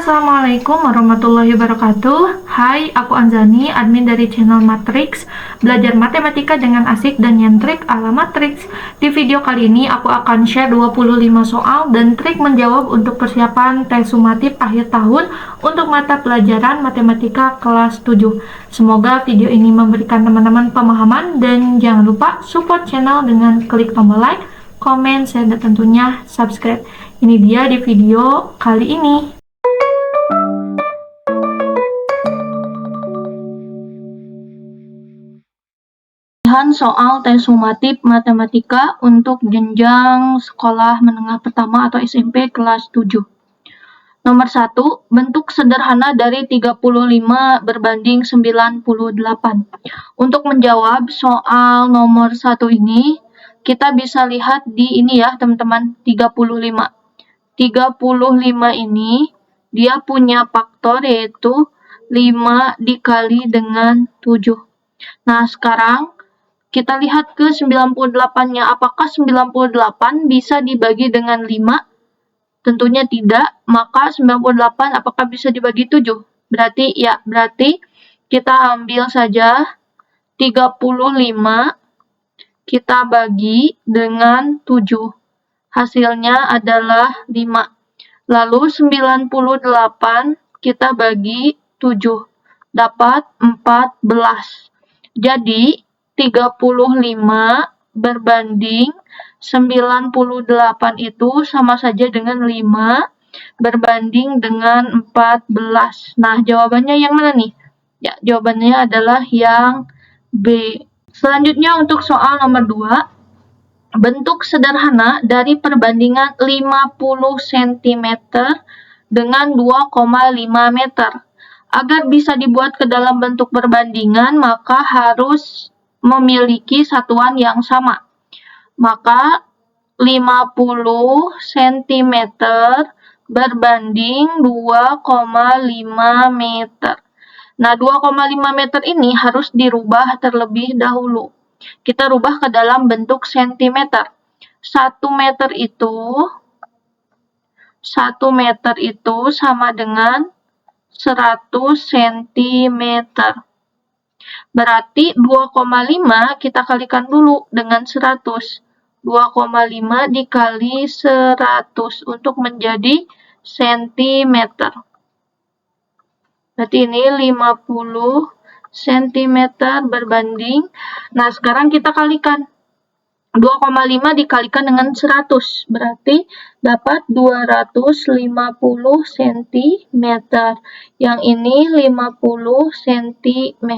Assalamualaikum warahmatullahi wabarakatuh. Hai, aku Anzani, admin dari channel Matrix. Belajar matematika dengan asik dan nyentrik ala Matrix. Di video kali ini aku akan share 25 soal dan trik menjawab untuk persiapan tes sumatif akhir tahun untuk mata pelajaran matematika kelas 7. Semoga video ini memberikan teman-teman pemahaman dan jangan lupa support channel dengan klik tombol like, komen, share, dan tentunya subscribe. Ini dia di video kali ini. Soal tes sumatif matematika untuk jenjang sekolah menengah pertama atau SMP kelas 7. Nomor 1, bentuk sederhana dari 35 berbanding 98. Untuk menjawab soal nomor 1 ini, kita bisa lihat di ini ya teman-teman, 35. 35 ini dia punya faktor yaitu 5 dikali dengan 7. Nah, sekarang kita lihat ke 98-nya. Apakah 98 bisa dibagi dengan 5? Tentunya tidak. Maka 98 apakah bisa dibagi 7? Berarti kita ambil saja 35 kita bagi dengan 7. Hasilnya adalah 5. Lalu 98 kita bagi 7. Dapat 14. Jadi 35 berbanding 98 itu sama saja dengan 5 berbanding dengan 14. Nah, jawabannya yang mana nih? Ya, jawabannya adalah yang B. Selanjutnya untuk soal nomor 2. Bentuk sederhana dari perbandingan 50 cm dengan 2,5 meter. Agar bisa dibuat ke dalam bentuk perbandingan, maka harus memiliki satuan yang sama. Maka 50 cm berbanding 2,5 meter. Nah, 2,5 meter ini harus dirubah terlebih dahulu. Kita rubah ke dalam bentuk sentimeter. 1 meter itu sama dengan 100 cm. Berarti 2,5 kita kalikan dulu dengan 100. 2,5 dikali 100 untuk menjadi sentimeter. Berarti ini 50 cm berbanding. Nah, sekarang kita kalikan. 2,5 dikalikan dengan 100. Berarti dapat 250 cm. Yang ini 50 cm.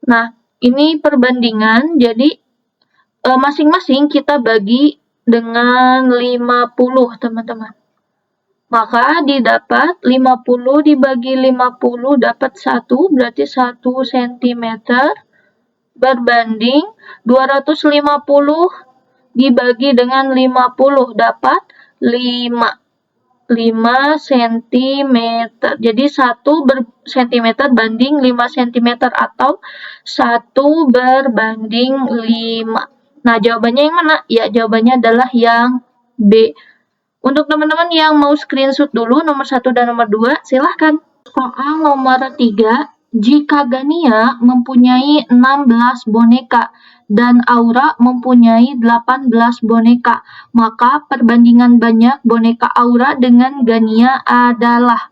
Nah, ini perbandingan. Jadi, masing-masing kita bagi dengan 50, teman-teman. Maka didapat 50 dibagi 50 dapat 1, berarti 1 cm berbanding 250 dibagi dengan 50 dapat 5 cm. Jadi 1 cm banding 5 cm atau 1 berbanding 5. Nah, jawabannya yang mana? Ya, jawabannya adalah yang B. Untuk teman-teman yang mau screenshot dulu nomor 1 dan nomor 2, silahkan. Soal nomor 3, jika Gania mempunyai 16 boneka dan Aura mempunyai 18 boneka, maka perbandingan banyak boneka Aura dengan Gania adalah.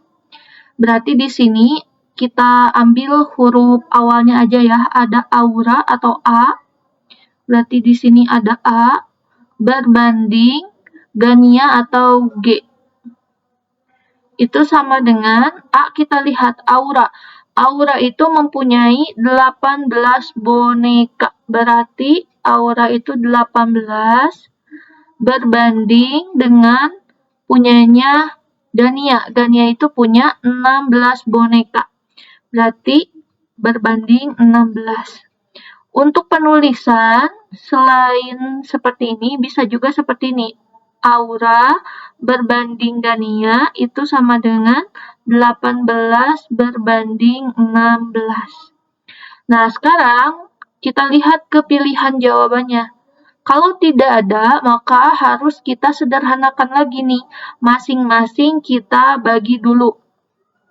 Berarti di sini kita ambil huruf awalnya aja ya, ada Aura atau A. Berarti di sini ada A berbanding Gania atau G. Itu sama dengan A, kita lihat Aura. Aura itu mempunyai 18 boneka. Berarti Aura itu 18 berbanding dengan punyanya Gania. Gania itu punya 16 boneka. Berarti berbanding 16. Untuk penulisan, selain seperti ini, bisa juga seperti ini. Aura berbanding Gania itu sama dengan 18 berbanding 16. Nah, sekarang kita lihat ke pilihan jawabannya. Kalau tidak ada, maka harus kita sederhanakan lagi nih. Masing-masing kita bagi dulu.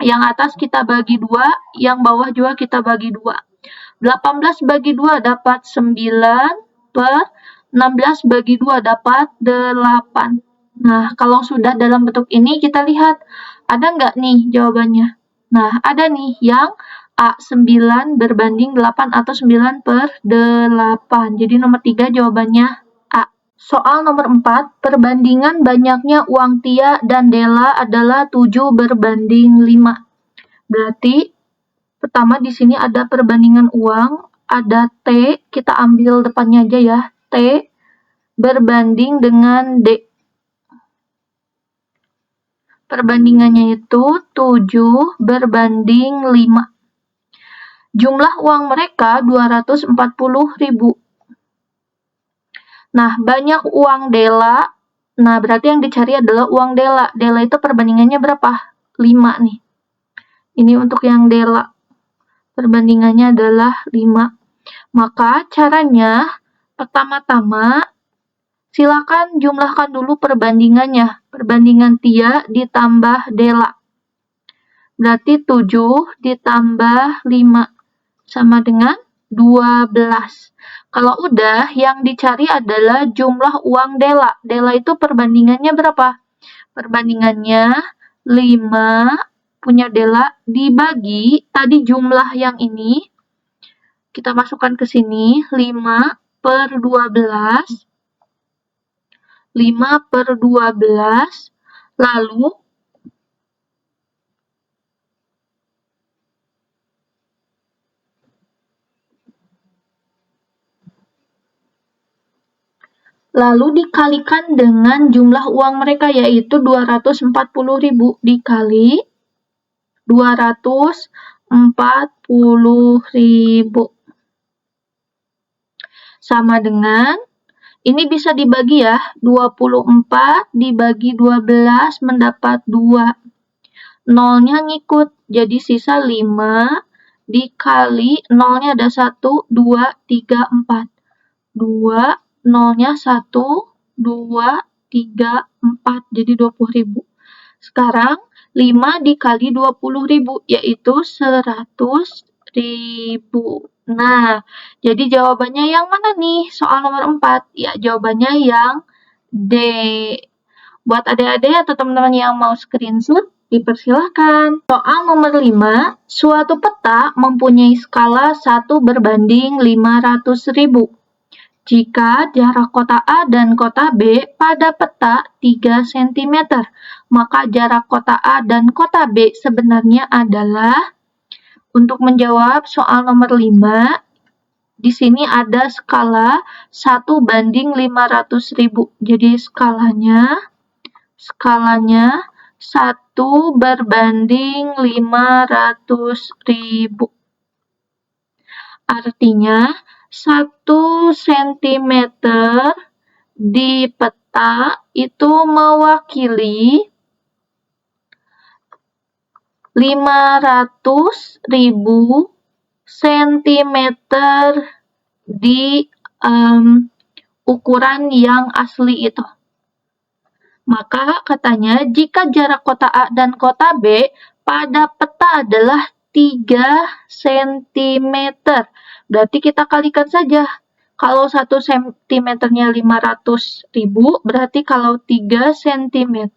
Yang atas kita bagi 2, yang bawah juga kita bagi 2. 18 bagi 2 dapat 9 per 16 bagi 2 dapat 8. Nah, kalau sudah dalam bentuk ini, kita lihat ada nggak nih jawabannya. Nah, ada nih yang A 9 berbanding 8 atau 9 per 8. Jadi nomor 3 jawabannya A. Soal nomor 4, perbandingan banyaknya uang Tia dan Della adalah 7 berbanding 5. Berarti pertama di sini ada perbandingan uang, ada T, kita ambil depannya aja ya, T berbanding dengan D. Perbandingannya itu 7 berbanding 5. Jumlah uang mereka 240.000. Nah, banyak uang Della. Nah, berarti yang dicari adalah uang Della. Della itu perbandingannya berapa? 5 nih. Ini untuk yang Della. Perbandingannya adalah 5. Maka caranya, pertama-tama, silakan jumlahkan dulu perbandingannya. Perbandingan Tia ditambah Della. Berarti 7 ditambah 5. Sama dengan 12. Kalau udah, yang dicari adalah jumlah uang Della. Della itu perbandingannya berapa? Perbandingannya 5 punya Della dibagi, tadi jumlah yang ini, kita masukkan ke sini, 5 per 12. 5 per 12, lalu dikalikan dengan jumlah uang mereka, yaitu 240.000 dikali 240.000. Sama dengan, ini bisa dibagi ya, 24 dibagi 12 mendapat 2. Nolnya ngikut, jadi sisa 5 dikali, nolnya ada 1, 2, 3, 4. 2, nolnya 1, 2, 3, 4, jadi 20.000. Sekarang 5 dikali 20.000, yaitu 100.000. Nah, jadi jawabannya yang mana nih? Soal nomor 4. Ya, jawabannya yang D. Buat adik-adik atau teman-teman yang mau screenshot, dipersilahkan. Soal nomor 5, suatu peta mempunyai skala 1 berbanding 500.000. Jika jarak kota A dan kota B pada peta 3 cm, maka jarak kota A dan kota B sebenarnya adalah, untuk menjawab soal nomor 5, di sini ada skala 1 banding 500.000. Jadi skalanya 1 berbanding 500.000. Artinya 1 cm di peta itu mewakili 500.000 cm di ukuran yang asli itu. Maka katanya jika jarak kota A dan kota B pada peta adalah 3 cm. Berarti kita kalikan saja. Kalau 1 cm-nya 500.000, berarti kalau 3 cm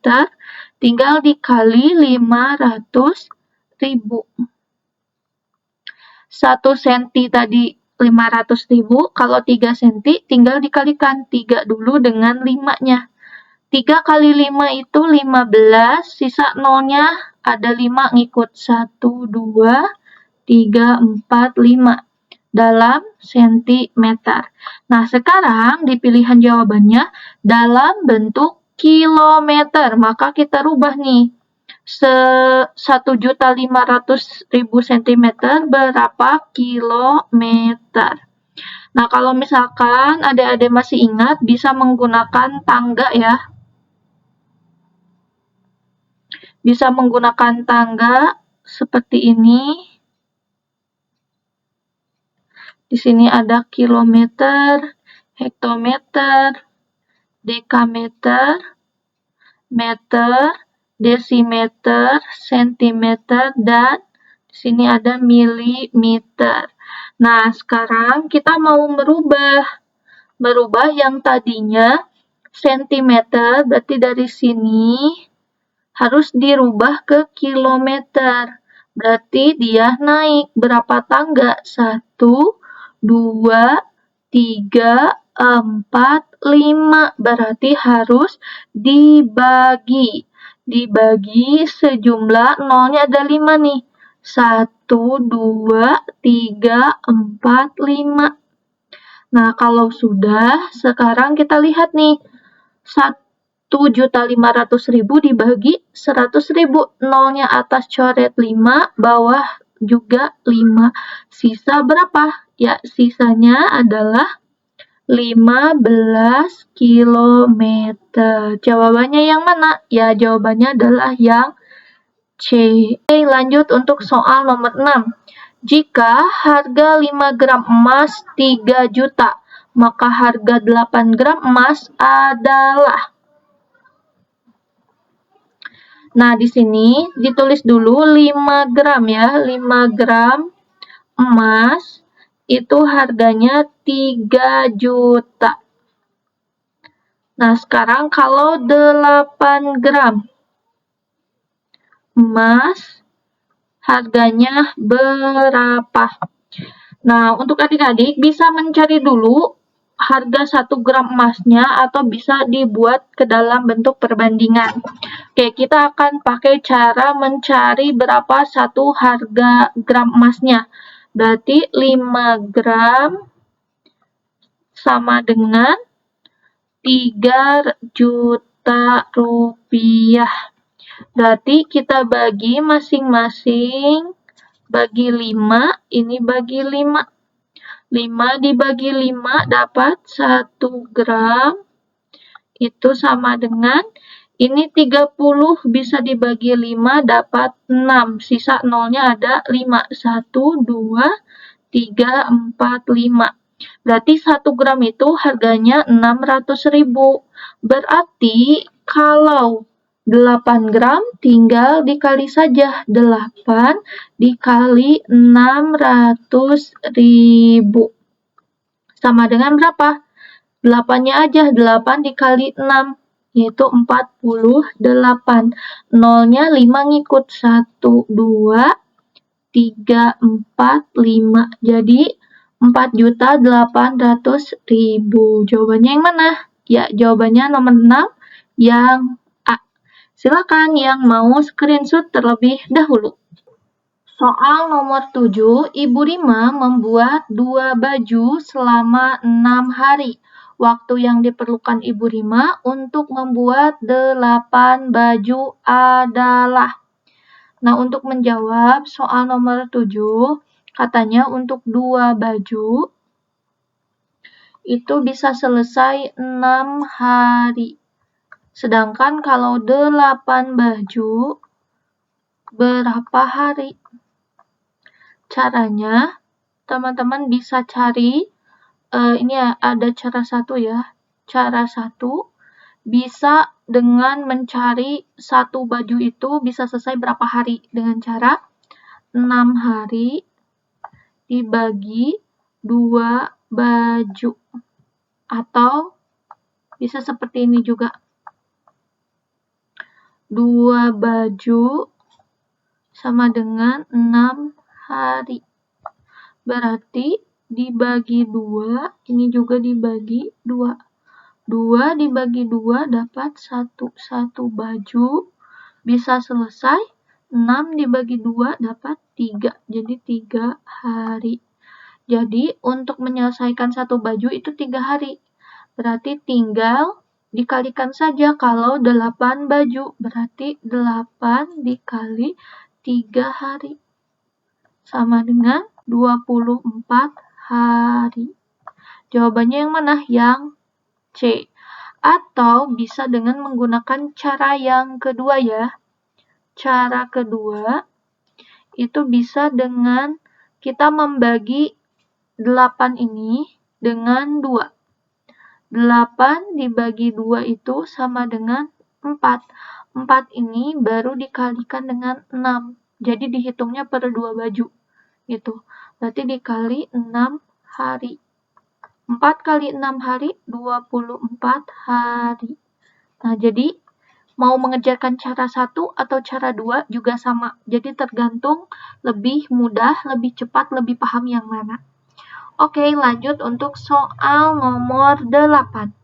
tinggal dikali 500.000. 1 cm tadi 500.000, kalau 3 cm tinggal dikalikan 3 dulu dengan 5-nya. 3 kali 5 itu 15, sisa nolnya ada 5 ngikut 1, 2, 3, 4, 5 dalam sentimeter. Nah, sekarang di pilihan jawabannya dalam bentuk kilometer, maka kita rubah nih. 1.500.000 cm berapa kilometer? Nah, kalau misalkan adik-adik masih ingat, bisa menggunakan tangga ya. Bisa menggunakan tangga seperti ini. Di sini ada kilometer, hektometer, dekameter, meter, desimeter, sentimeter, dan di sini ada milimeter. Nah, sekarang kita mau merubah yang tadinya sentimeter, berarti dari sini harus dirubah ke kilometer. Berarti dia naik berapa tangga? 1, 2, 3, 4, 5. Berarti harus dibagi. Dibagi sejumlah nolnya ada 5 nih. 1, 2, 3, 4, 5. Nah, kalau sudah, sekarang kita lihat nih. 1.500.000 dibagi 100.000. Nolnya atas coret 5, bawah juga 5. Sisa berapa? Ya, sisanya adalah 15 km. Jawabannya yang mana? Ya, jawabannya adalah yang C. Oke, lanjut untuk soal nomor 6. Jika harga 5 gram emas 3 juta, maka harga 8 gram emas adalah. Nah, di sini ditulis dulu 5 gram ya. 5 gram emas itu harganya 3 juta. Nah, sekarang kalau 8 gram emas harganya berapa? Nah, untuk adik-adik bisa mencari dulu harga 1 gram emasnya atau bisa dibuat ke dalam bentuk perbandingan. Oke, kita akan pakai cara mencari berapa satu harga gram emasnya. Berarti 5 gram sama dengan 3 juta rupiah. Berarti kita bagi masing-masing, bagi 5, ini bagi 5. 5 dibagi 5 dapat 1 gram, itu sama dengan, ini 30 bisa dibagi 5 dapat 6, sisa nolnya ada 5. 1, 2, 3, 4, 5. Berarti 1 gram itu harganya 600.000. Berarti kalau 8 gram tinggal dikali saja. 8 dikali 600.000. Sama dengan berapa? 8-nya aja. 8 dikali 6. Yaitu 48. Nolnya 5 ngikut. 1, 2, 3, 4, 5. Jadi 4.800.000. Jawabannya yang mana? Ya, jawabannya nomor 6 yang A. Silakan yang mau screenshot terlebih dahulu. Soal nomor 7, Ibu Rima membuat 2 baju selama 6 hari. Waktu yang diperlukan Ibu Rima untuk membuat 8 baju adalah. Nah, untuk menjawab soal nomor 7, katanya untuk 2 baju itu bisa selesai 6 hari. Sedangkan kalau 8 baju, berapa hari? Caranya, teman-teman bisa cari, ini ada cara 1 ya. Cara 1, bisa dengan mencari 1 baju itu bisa selesai berapa hari dengan cara 6 hari dibagi 2 baju. Atau bisa seperti ini juga. 2 baju sama dengan 6 hari. Berarti dibagi 2, ini juga dibagi 2. 2 dibagi 2 dapat 1 baju, bisa selesai. 6 dibagi 2 dapat 3, jadi 3 hari. Jadi untuk menyelesaikan 1 baju itu 3 hari. Berarti tinggal dikalikan saja kalau 8 baju. Berarti 8 dikali 3 hari. Sama dengan 24 hari. Jawabannya yang mana? Yang C. Atau bisa dengan menggunakan cara yang kedua ya. Cara kedua itu bisa dengan kita membagi 8 ini dengan 2. 8 dibagi 2 itu sama dengan 4. 4 ini baru dikalikan dengan 6. Jadi dihitungnya per 2 baju. Gitu. Berarti dikali 6 hari. 4 kali 6 hari, 24 hari. Nah, jadi mau mengejarkan cara 1 atau cara 2 juga sama. Jadi tergantung lebih mudah, lebih cepat, lebih paham yang mana. Oke, lanjut untuk soal nomor 8.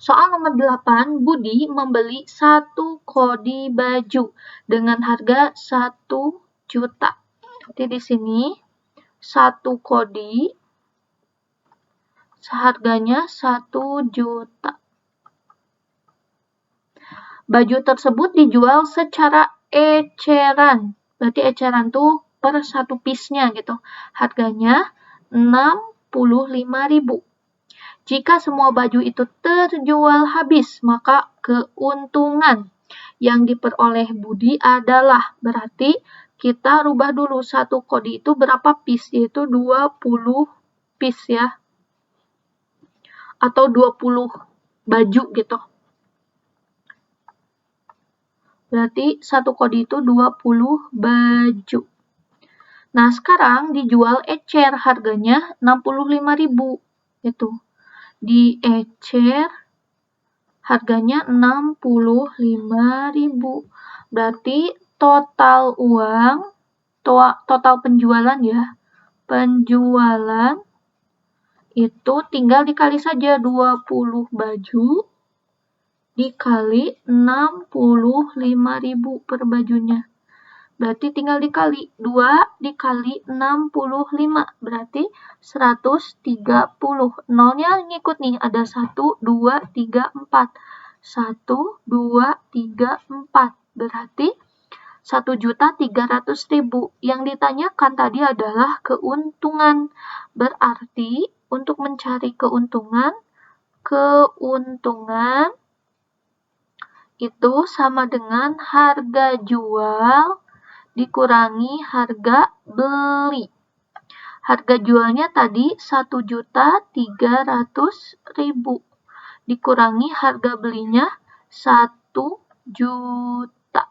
Soal nomor 8, Budi membeli 1 kodi baju dengan harga 1 juta. Jadi di sini 1 kodi seharganya 1 juta. Baju tersebut dijual secara eceran. Berarti eceran tuh per 1 piece-nya gitu. Harganya 65.000. Jika semua baju itu terjual habis, maka keuntungan yang diperoleh Budi adalah, berarti kita rubah dulu 1 kodi itu berapa piece, yaitu 20 piece ya. Atau 20 baju gitu. Berarti 1 kodi itu 20 baju. Nah, sekarang dijual ecer, harganya 65.000. Itu. Diecer, harganya 65.000. Berarti total uang, total penjualan ya. Penjualan itu tinggal dikali saja 20 baju dikali 65.000 per bajunya. Berarti tinggal dikali 2 dikali 65, berarti 130. Nolnya ngikut nih, ada 1, 2, 3, 4. 1, 2, 3, 4. Berarti 1.300.000. Yang ditanyakan tadi adalah keuntungan. Berarti untuk mencari keuntungan itu sama dengan harga jual dikurangi harga beli. Harga jualnya tadi 1.300.000 dikurangi harga belinya 1 juta.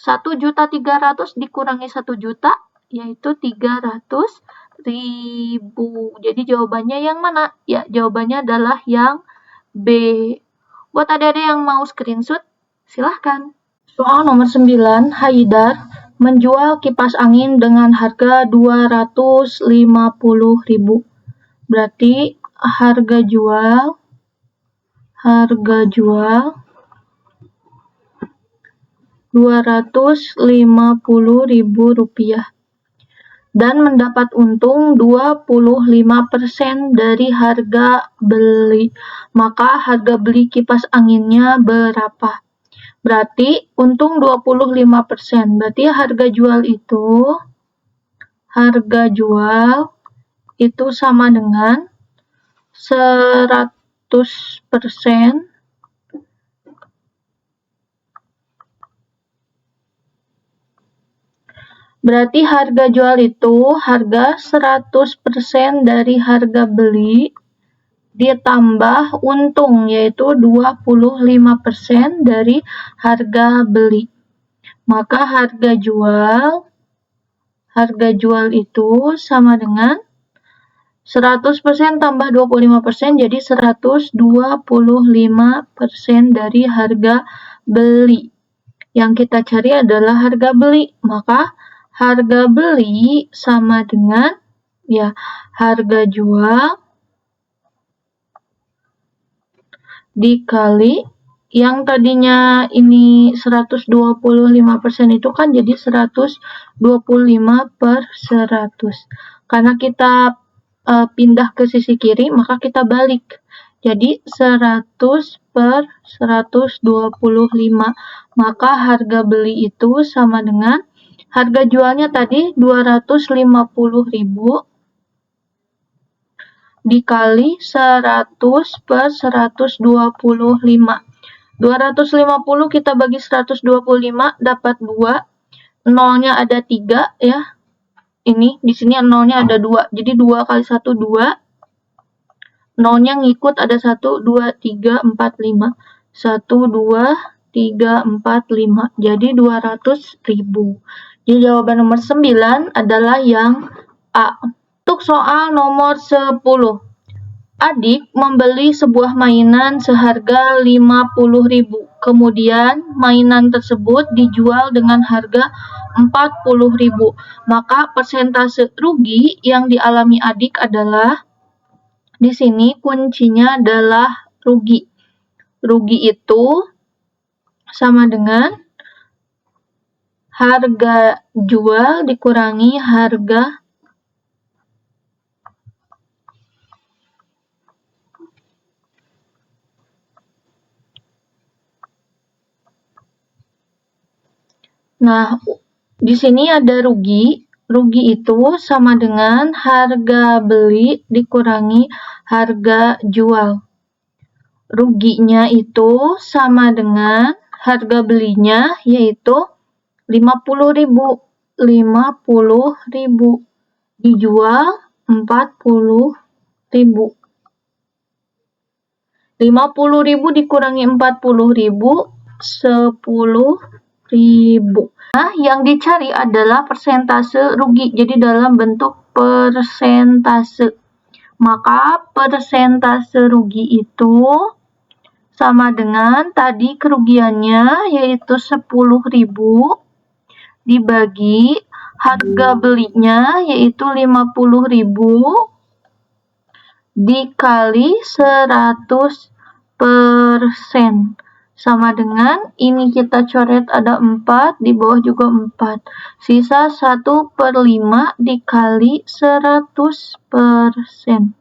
1.300.000 dikurangi 1 juta yaitu 300.000. Jadi jawabannya yang mana? Ya, jawabannya adalah yang B. Buat adik-adik yang mau screenshot, silahkan. Soal nomor 9, Haidar menjual kipas angin dengan harga 250.000. Berarti harga jual Rp250.000 dan mendapat untung 25% dari harga beli. Maka harga beli kipas anginnya berapa? Berarti untung 25%. Berarti harga jual itu sama dengan 100%. Berarti harga jual itu harga 100% dari harga beli ditambah untung, yaitu 25% dari harga beli. Maka harga jual itu sama dengan 100% tambah 25%, jadi 125% dari harga beli. Yang kita cari adalah harga beli. Maka harga beli sama dengan harga jual dikali yang tadinya ini 125% itu kan jadi 125 per 100. Karena kita pindah ke sisi kiri, maka kita balik. Jadi 100 per 125. Maka harga beli itu sama dengan harga jualnya tadi 250.000 dikali 100 per 125. 250 kita bagi 125 dapat 2. Nolnya ada 3 ya. Ini di sini nolnya ada 2. Jadi 2 kali 1 2. nolnya ngikut, ada 1, 2, 3, 4, 5. 1, 2, 3, 4, 5. Jadi 200.000. Jadi jawaban nomor 9 adalah yang A. Untuk soal nomor 10. Adik membeli sebuah mainan seharga 50.000. Kemudian mainan tersebut dijual dengan harga 40.000. Maka persentase rugi yang dialami adik adalah, di sini kuncinya adalah rugi. Rugi itu sama dengan harga jual dikurangi harga Nah, di sini ada rugi. Rugi itu sama dengan harga beli dikurangi harga jual. Ruginya itu sama dengan harga belinya, yaitu 50.000. 50.000 dijual 40.000. 50.000 dikurangi 40.000, 10.000. Nah, yang dicari adalah persentase rugi, jadi dalam bentuk persentase. Maka persentase rugi itu sama dengan tadi kerugiannya, yaitu 10.000 dibagi harga belinya, yaitu 50.000 dikali 100%. Sama dengan ini kita coret ada 4, di bawah juga 4. Sisa 1/5 dikali 100%.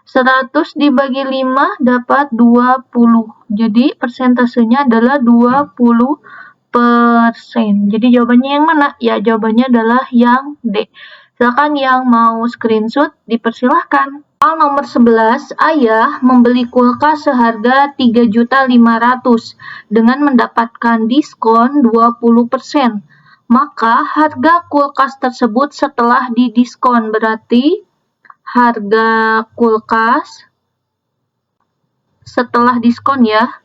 100 dibagi 5 dapat 20. Jadi persentasenya adalah 20%. Jadi jawabannya yang mana? Ya, jawabannya adalah yang D. Silakan yang mau screenshot dipersilahkan. Soal nomor 11, ayah membeli kulkas seharga 3.500.000 dengan mendapatkan diskon 20%. Maka harga kulkas tersebut setelah didiskon, berarti harga kulkas setelah diskon ya.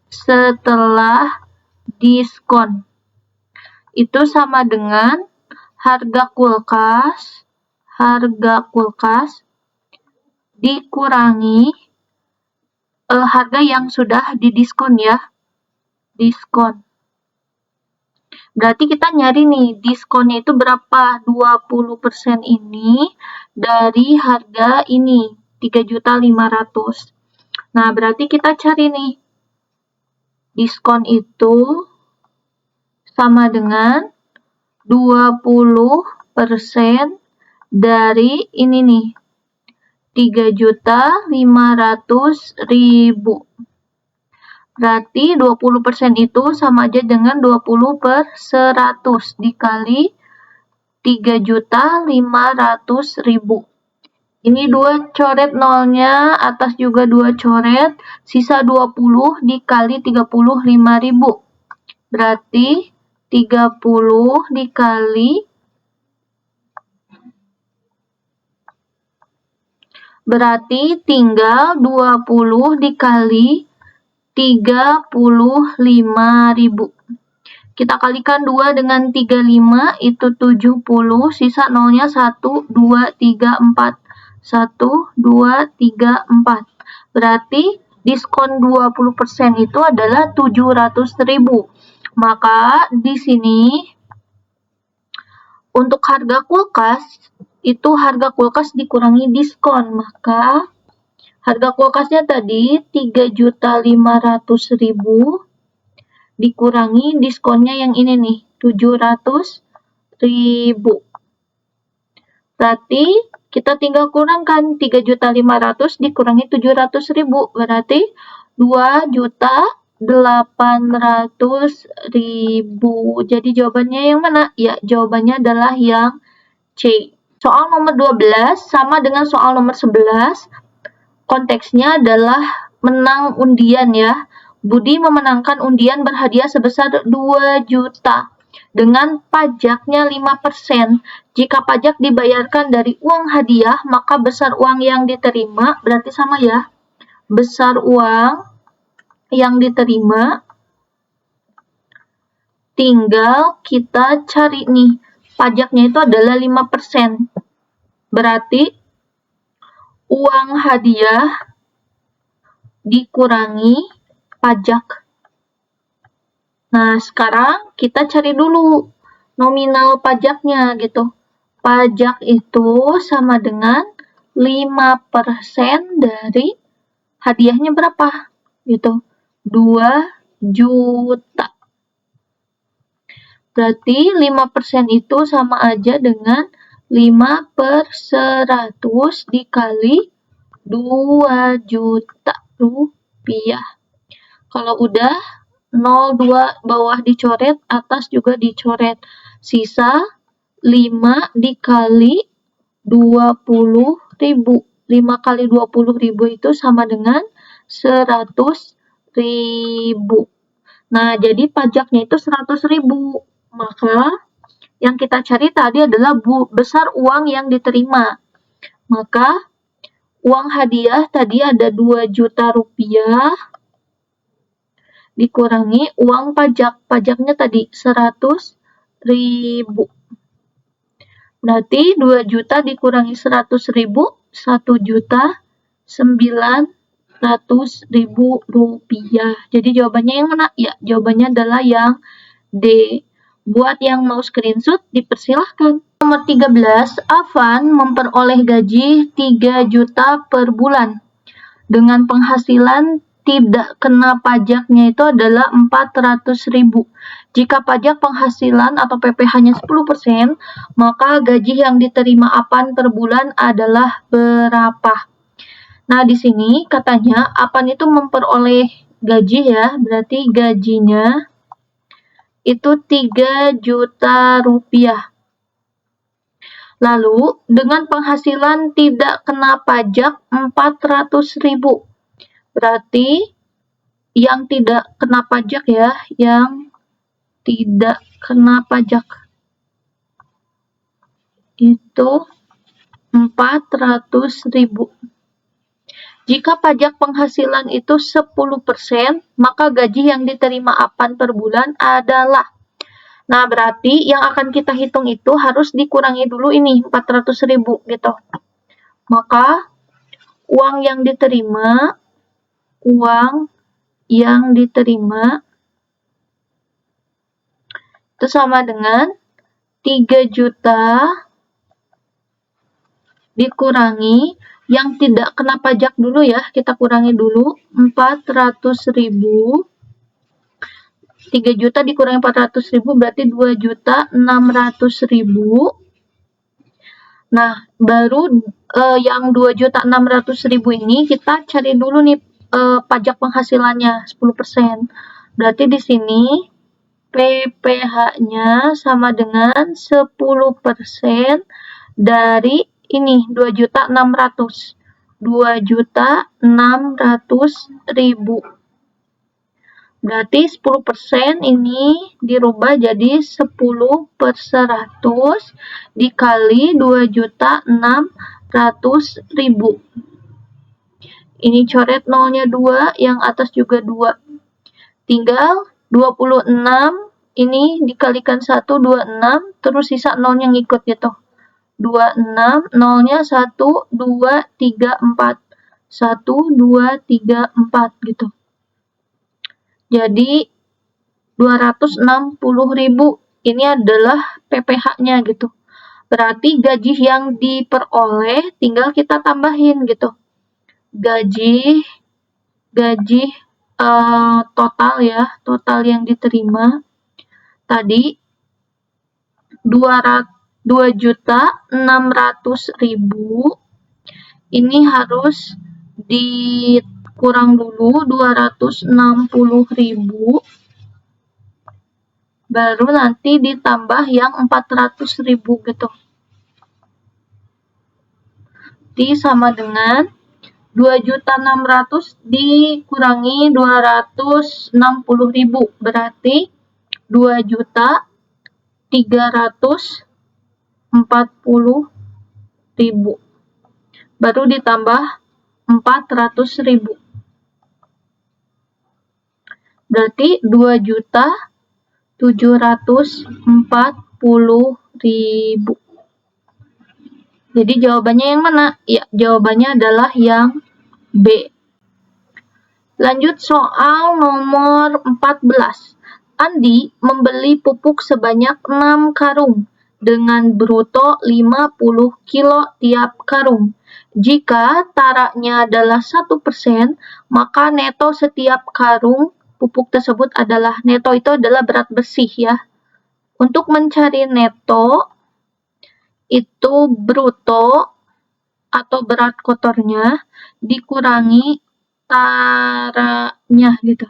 Setelah diskon itu sama dengan harga kulkas dikurangi harga yang sudah didiskon ya. Diskon. Berarti kita nyari nih, diskonnya itu berapa? 20% ini dari harga ini, 3.500.000. Nah, berarti kita cari nih, diskon itu sama dengan 20% dari ini nih, 3.500.000. Berarti 20% itu sama aja dengan 20/100 dikali 3.500.000. Ini 2 coret nolnya, atas juga 2 coret, sisa 20 dikali 35.000. Berarti 30 dikali berarti tinggal 20 dikali 35.000. Kita kalikan 2 dengan 35, itu 70, sisa nolnya 1, 2, 3, 4. 1, 2, 3, 4. Berarti diskon 20% itu adalah 700.000. Maka di sini untuk harga kulkas, itu harga kulkas dikurangi diskon, maka harga kulkasnya tadi 3.500.000 dikurangi diskonnya yang ini nih, 700.000. Berarti kita tinggal kurangkan 3.500.000 dikurangi 700.000, berarti 2.800.000. Jadi jawabannya yang mana? Ya, jawabannya adalah yang C. Soal nomor 12 sama dengan soal nomor 11. Konteksnya adalah menang undian ya. Budi memenangkan undian berhadiah sebesar 2 juta. dengan pajaknya 5%. Jika pajak dibayarkan dari uang hadiah, maka besar uang yang diterima, berarti sama ya, besar uang yang diterima, tinggal kita cari nih, pajaknya itu adalah 5%. Berarti uang hadiah dikurangi pajak. Nah, sekarang kita cari dulu nominal pajaknya gitu. Pajak itu sama dengan 5% dari hadiahnya berapa? Gitu. 2 juta. Berarti 5% itu sama aja dengan 5/100 dikali 2 juta rupiah. Kalau udah 0,2 bawah dicoret, atas juga dicoret. Sisa 5 dikali 20.000. 5 kali 20.000 itu sama dengan 100.000. Nah, jadi pajaknya itu 100.000. Maka yang kita cari tadi adalah besar uang yang diterima. Maka uang hadiah tadi ada 2 juta rupiah dikurangi uang pajak. Pajaknya tadi 100.000. Berarti 2 juta dikurangi 100.000, 1.900.000 rupiah. Jadi jawabannya yang mana? Ya, jawabannya adalah yang D. Buat yang mau screenshot, dipersilahkan. Nomor 13, Afan memperoleh gaji 3 juta per bulan. Dengan penghasilan tidak kena pajaknya itu adalah 400.000. Jika pajak penghasilan atau PPh-nya 10%, maka gaji yang diterima Apan per bulan adalah berapa? Nah, di sini katanya Apan itu memperoleh gaji ya, berarti gajinya itu 3 juta rupiah. Lalu, dengan penghasilan tidak kena pajak 400.000. Berarti yang tidak kena pajak ya, yang tidak kena pajak itu 400.000. Jika pajak penghasilan itu 10%, maka gaji yang diterima Apan per bulan adalah. Nah, berarti yang akan kita hitung itu harus dikurangi dulu ini 400.000 gitu. Maka uang yang diterima itu sama dengan 3 juta dikurangi yang tidak kena pajak dulu ya, kita kurangi dulu 400.000. 3 juta dikurangi 400.000 berarti 2.600.000. Nah, baru yang 2.600.000 ini kita cari dulu nih pajak penghasilannya 10%. Berarti di sini PPh-nya sama dengan 10% dari ini 2.600.000. 2.600.000. Berarti 10% ini dirubah jadi 10/100 dikali 2.600.000. Ini coret nolnya 2, yang atas juga 2. Tinggal 26, ini dikalikan 1, 26, terus sisa nolnya ngikut gitu. 26, nolnya 1, 2, 3, 4. 1, 2, 3, 4 gitu. Jadi 260.000 ini adalah PPh-nya gitu. Berarti gaji yang diperoleh tinggal kita tambahin gitu. Gaji total ya, total yang diterima tadi 2.600.000. Ini harus kurang dulu 260.000, baru nanti ditambah yang 400.000 gitu. Jadi sama dengan 2.600.000 dikurangi 260.000, berarti 2 juta 340.000. Baru ditambah 400.000. Berarti 2.740.000. Jadi jawabannya yang mana? Ya, jawabannya adalah yang B. Lanjut soal nomor 14. Andi membeli pupuk sebanyak 6 karung dengan bruto 50 kilo tiap karung. Jika taraknya adalah 1%, maka neto setiap karung pupuk tersebut adalah, neto itu adalah berat bersih ya. Untuk mencari neto, itu bruto atau berat kotornya dikurangi taraknya gitu.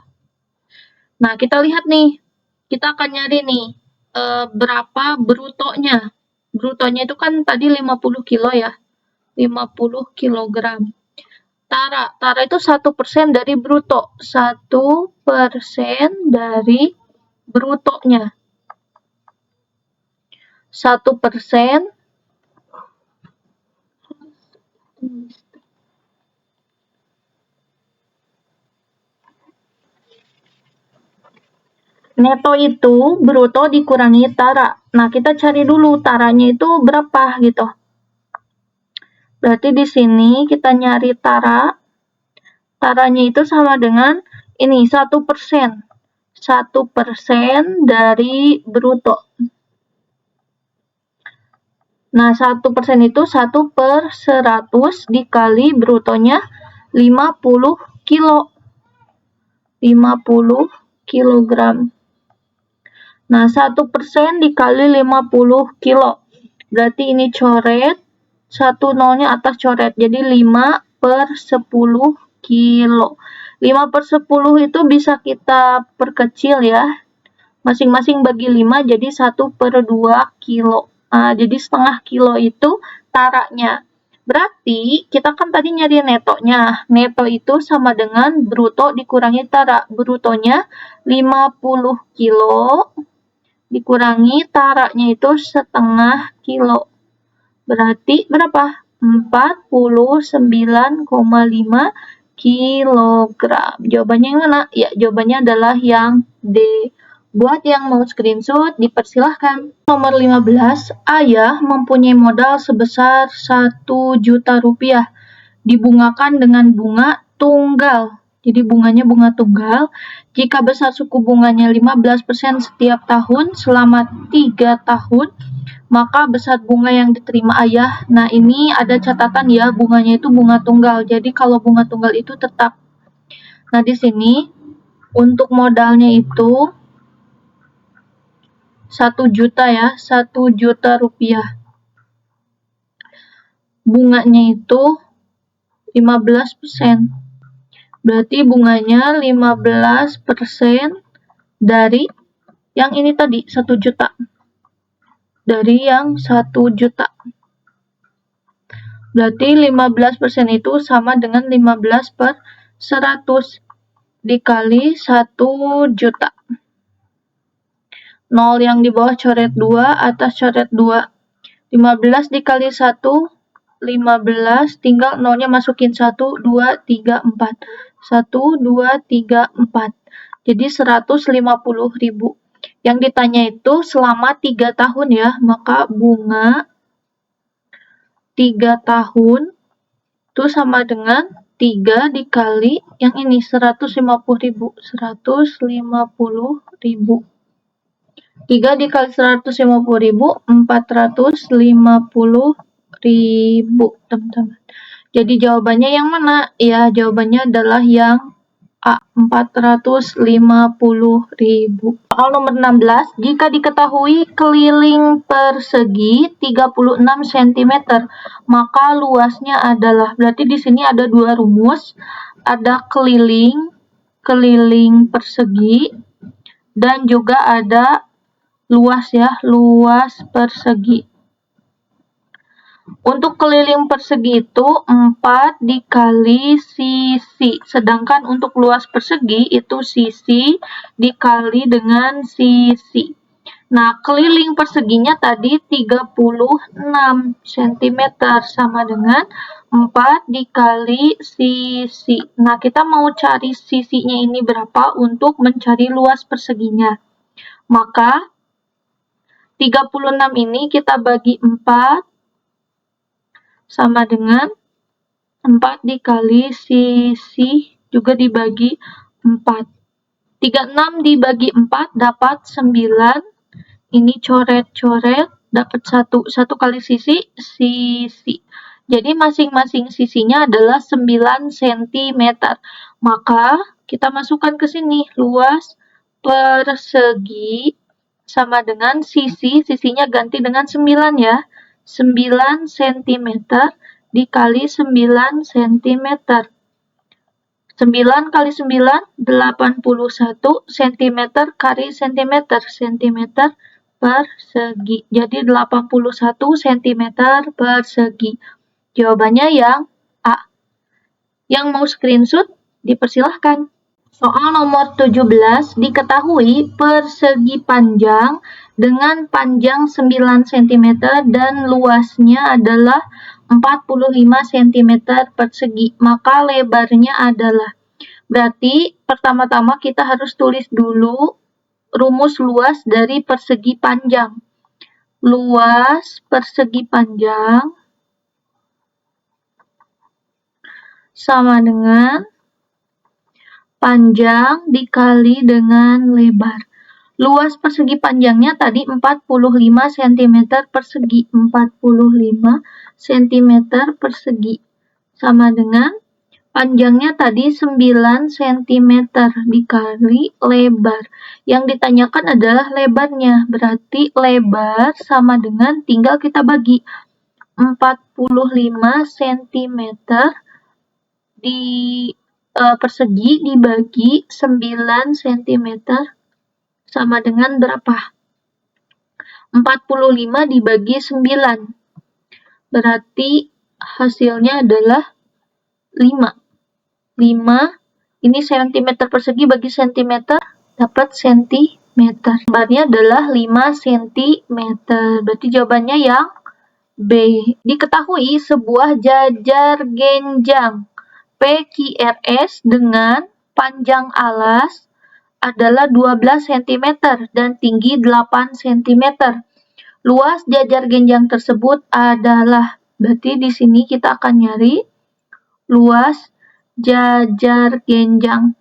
Nah, kita lihat nih, kita akan nyari nih berapa brutonya. Brutonya itu kan tadi 50 kilo ya, 50 kilogram. Tara itu 1% dari bruto, 1% dari brutonya. 1% neto itu bruto dikurangi tara. Nah, kita cari dulu taranya itu berapa gitu. Berarti di sini kita nyari tara. Taranya itu sama dengan ini 1%. 1% dari bruto. Nah, 1% itu 1/100 dikali brutonya 50 kilo. 50 kilogram. Nah, 1% dikali 50 kilo. Berarti ini coret, 1 nolnya atas coret. Jadi 5/10 kilo. 5/10 itu bisa kita perkecil ya. Masing-masing bagi 5 jadi 1/2 kilo. Nah, jadi setengah kilo itu taraknya. Berarti kita kan tadi nyari netonya. Neto itu sama dengan bruto dikurangi tara. Brutonya 50 kilo dikurangi taraknya itu setengah kilo. Berarti berapa? 49,5 kilogram. Jawabannya yang mana? Ya, jawabannya adalah yang D. Buat yang mau screenshot, dipersilahkan. Nomor 15, ayah mempunyai modal sebesar 1 juta rupiah. Dibungakan dengan bunga tunggal. Jadi bunganya bunga tunggal. Jika besar suku bunganya 15% setiap tahun selama 3 tahun, maka besar bunga yang diterima ayah. Nah, ini ada catatan ya, bunganya itu bunga tunggal. Jadi kalau bunga tunggal itu tetap. Nah, di sini untuk modalnya itu 1 juta ya, 1 juta rupiah. Bunganya itu 15%. Berarti bunganya 15% dari yang ini tadi, 1 juta. Dari yang 1 juta. Berarti 15% itu sama dengan 15/100 dikali 1 juta. 0 yang di bawah coret 2, atas coret 2. 15 dikali 1, 15, tinggal nolnya masukin 1, 2, 3, 4. 1, 2, 3, 4. Jadi 150.000. Yang ditanya itu selama 3 tahun ya, maka bunga 3 tahun itu sama dengan 3 dikali yang ini 150.000. 150.000. 3 dikali 150.000, 450.000, teman-teman. Jadi jawabannya yang mana? Ya, jawabannya adalah yang A, 450.000. Soal nomor 16, jika diketahui keliling persegi 36 cm, maka luasnya adalah, berarti di sini ada 2 rumus, ada keliling persegi, dan juga ada luas ya, luas persegi. Untuk keliling persegi itu 4 dikali sisi, sedangkan untuk luas persegi itu sisi dikali dengan sisi. Nah, keliling perseginya tadi 36 cm, sama dengan 4 dikali sisi. Nah, kita mau cari sisinya ini berapa untuk mencari luas perseginya. Maka, 36 ini kita bagi 4, sama dengan 4 dikali sisi, juga dibagi 4. 36 dibagi 4 dapat 9. Ini coret-coret, dapat 1 kali sisi. Jadi masing-masing sisinya adalah 9 cm. Maka kita masukkan ke sini, luas persegi sama dengan sisinya ganti dengan 9 ya. 9 cm dikali 9 cm. 9 kali 9, 81 cm kali cm persegi. Jadi 81 cm persegi. Jawabannya yang A. Yang mau screenshot, dipersilahkan. Soal nomor 17, diketahui persegi panjang dengan panjang 9 cm dan luasnya adalah 45 cm persegi, maka lebarnya adalah. Berarti pertama-tama kita harus tulis dulu rumus luas dari persegi panjang. Luas persegi panjang sama dengan panjang dikali dengan lebar. Luas persegi panjangnya tadi 45 cm persegi. 45 cm persegi. Sama dengan panjangnya tadi 9 cm dikali lebar. Yang ditanyakan adalah lebarnya. Berarti lebar sama dengan tinggal kita bagi 45 cm persegi dibagi 9 cm sama dengan berapa? 45 dibagi 9. Berarti hasilnya adalah 5. 5, ini cm persegi bagi cm, dapat cm. Lebarnya adalah 5 cm. Berarti jawabannya yang B. Diketahui sebuah jajar genjang PQRS dengan panjang alas adalah 12 cm dan tinggi 8 cm. Luas jajar genjang tersebut adalah, berarti di sini kita akan nyari luas jajar genjang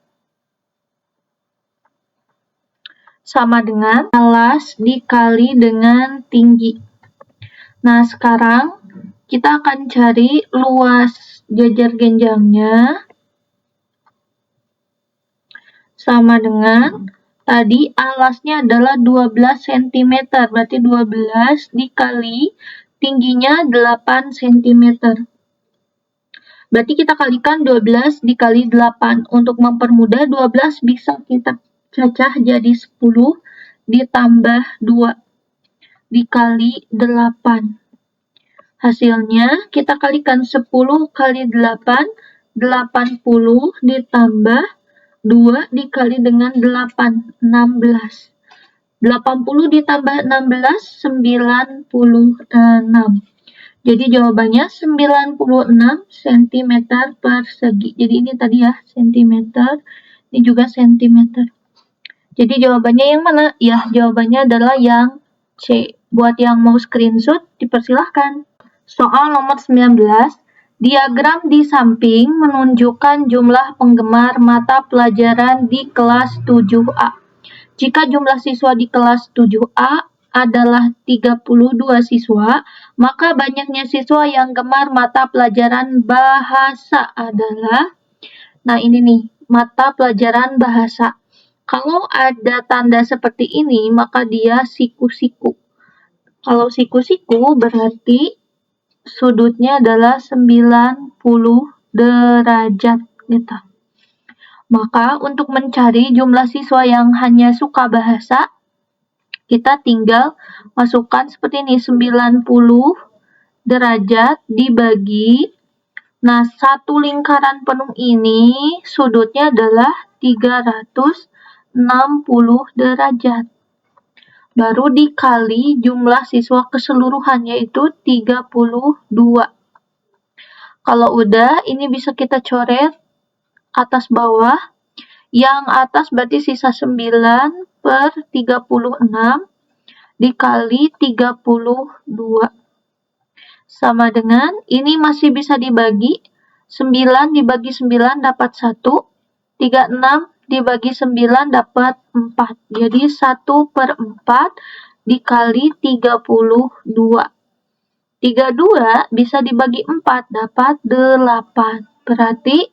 sama dengan alas dikali dengan tinggi. Nah, sekarang kita akan cari luas jajar genjangnya sama dengan tadi alasnya adalah 12 cm, berarti 12 dikali tingginya 8 cm. Berarti kita kalikan 12 dikali 8. Untuk mempermudah 12 bisa kita cacah jadi 10 ditambah 2 dikali 8. Hasilnya kita kalikan 10 kali 8, 80 ditambah 2 dikali dengan 8, 16. 80 ditambah 16, 96. Jadi jawabannya 96 cm persegi. Jadi ini tadi ya, cm. Ini juga cm. Jadi jawabannya yang mana? Ya, jawabannya adalah yang C. Buat yang mau screenshot, dipersilahkan. Soal nomor 19. Diagram di samping menunjukkan jumlah penggemar mata pelajaran di kelas 7A. Jika jumlah siswa di kelas 7A adalah 32 siswa, maka banyaknya siswa yang gemar mata pelajaran bahasa adalah, nah ini nih, mata pelajaran bahasa. Kalau ada tanda seperti ini, maka dia siku-siku. Kalau siku-siku berarti sudutnya adalah 90 derajat gitu. Maka untuk mencari jumlah siswa yang hanya suka bahasa, kita tinggal masukkan seperti ini, 90 derajat dibagi, nah satu lingkaran penuh ini sudutnya adalah 360 derajat. baru dikali jumlah siswa keseluruhan, yaitu 32. Kalau udah, ini bisa kita coret atas bawah. Yang atas berarti sisa 9/36 dikali 32. Sama dengan, ini masih bisa dibagi. 9 dibagi 9 dapat 1. 36 dibagi 9 dapat 4. Jadi 1/4 dikali 32. 32 bisa dibagi 4 dapat 8. Berarti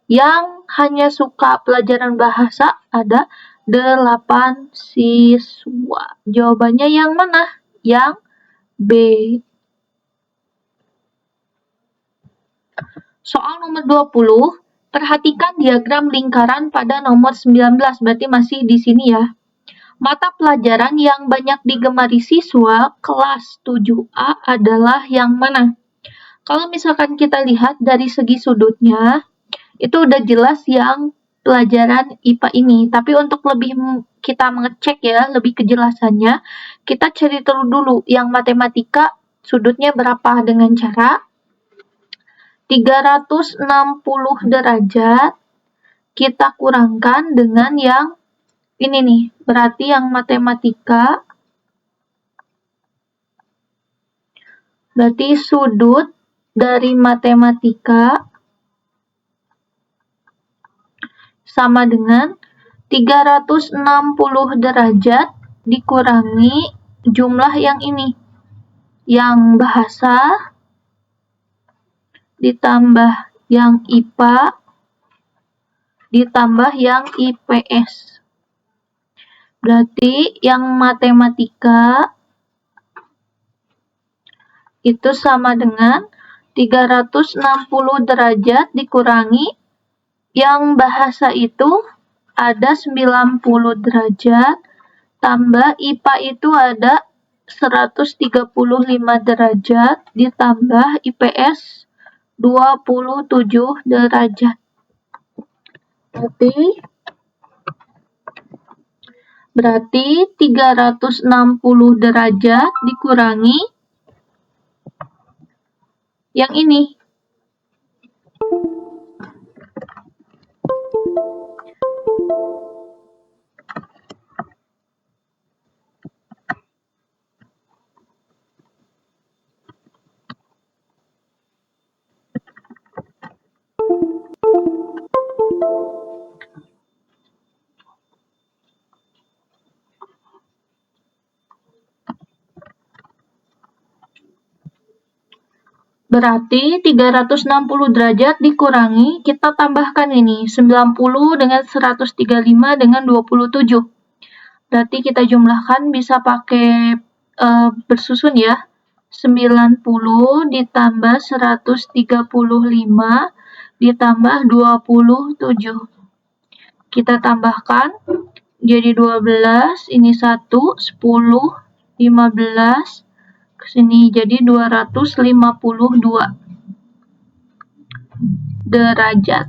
yang hanya suka pelajaran bahasa ada 8 siswa. Jawabannya yang mana? Yang B. Soal nomor 20. Perhatikan diagram lingkaran pada nomor 19, berarti masih di sini ya. Mata pelajaran yang banyak digemari siswa kelas 7A adalah yang mana? Kalau misalkan kita lihat dari segi sudutnya, itu udah jelas yang pelajaran IPA ini. Tapi untuk lebih kita mengecek ya, lebih kejelasannya, kita cari dulu yang matematika sudutnya berapa dengan cara 360 derajat kita kurangkan dengan yang ini nih. Berarti yang matematika, berarti sudut dari matematika sama dengan 360 derajat dikurangi jumlah yang ini. Yang bahasa ditambah yang IPA ditambah yang IPS. Berarti yang matematika itu sama dengan 360 derajat dikurangi yang bahasa itu ada 90 derajat tambah IPA itu ada 135 derajat ditambah IPS 27 derajat. Berarti 360 derajat dikurangi yang ini. Berarti 360 derajat dikurangi, kita tambahkan ini, 90 dengan 135 dengan 27. Berarti kita jumlahkan bisa pakai bersusun ya. 90 ditambah 135 ditambah 27. Kita tambahkan jadi 12, ini 1, 10, 15, kesini jadi 252 derajat.